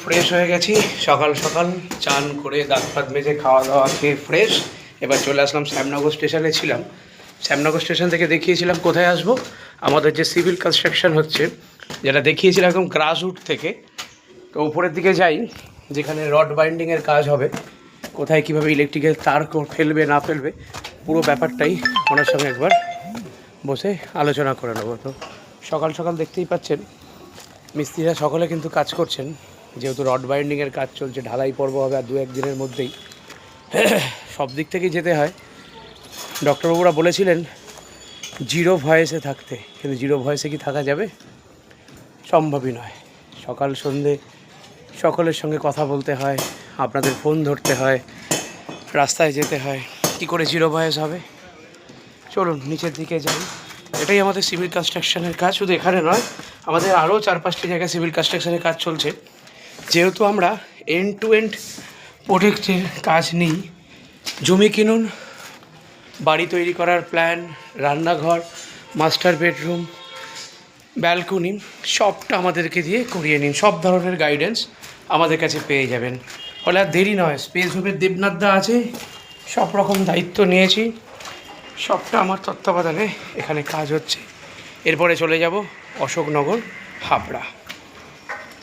Fresh হয়ে গেছি সকাল সকাল, চান করে দাঁত ফাত মেজে খাওয়া দাওয়া খেয়ে ফ্রেশ। এবার চলে আসলাম শ্যামনগর স্টেশনে। ছিলাম শ্যামনগর স্টেশন থেকে, দেখিয়েছিলাম কোথায় আসবো, আমাদের যে সিভিল কনস্ট্রাকশন হচ্ছে, যেটা দেখিয়েছিলাম একদম গ্রাসরুট থেকে। তো উপরের দিকে যাই, যেখানে রড বাইন্ডিংয়ের কাজ হবে, কোথায় কীভাবে ইলেকট্রিকের তার ফেলবে না ফেলবে, পুরো ব্যাপারটাই ওনার সঙ্গে একবার বসে আলোচনা করে নেবো। তো সকাল সকাল দেখতেই পাচ্ছেন মিস্ত্রিরা সকলে কিন্তু কাজ করছেন, যেহেতু রড বাইন্ডিংয়ের কাজ চলছে, ঢালাই পর্ব হবে আর 2-1 দিনের মধ্যেই। সব দিক থেকেই যেতে হয়। ডক্টরবাবুরা বলেছিলেন জিরো ভয়েসে থাকতে, কিন্তু জিরো ভয়েসে কি থাকা যাবে? সম্ভবই নয়। সকাল সন্ধে সকলের সঙ্গে কথা বলতে হয়, আপনাদের ফোন ধরতে হয়, রাস্তায় যেতে হয়, কী করে জিরো ভয়েস হবে? চলুন নিচের দিকে যাই। এটাই আমাদের সিভিল কনস্ট্রাকশনের কাজ। শুধু এখানে নয়, আমাদের আরও 4-5টি জায়গায় সিভিল কনস্ট্রাকশনের কাজ চলছে। যেহেতু আমরা এন্ড টু এন্ড প্রোজেক্টের কাজ নিই, জমি কিনুন, বাড়ি তৈরি করার প্ল্যান, রান্নাঘর, মাস্টার বেডরুম, ব্যালকনি, সবটা আমাদেরকে দিয়ে করিয়ে নিন। সব ধরনের গাইডেন্স আমাদের কাছে পেয়ে যাবেন। ফলে আর দেরি নয়। স্পেস হোমের দেবনাথদা আছে, সব রকম দায়িত্ব নিয়েছি, সবটা আমার তত্ত্বাবধানে এখানে কাজ হচ্ছে। এরপরে চলে যাব অশোকনগর, হাবড়া।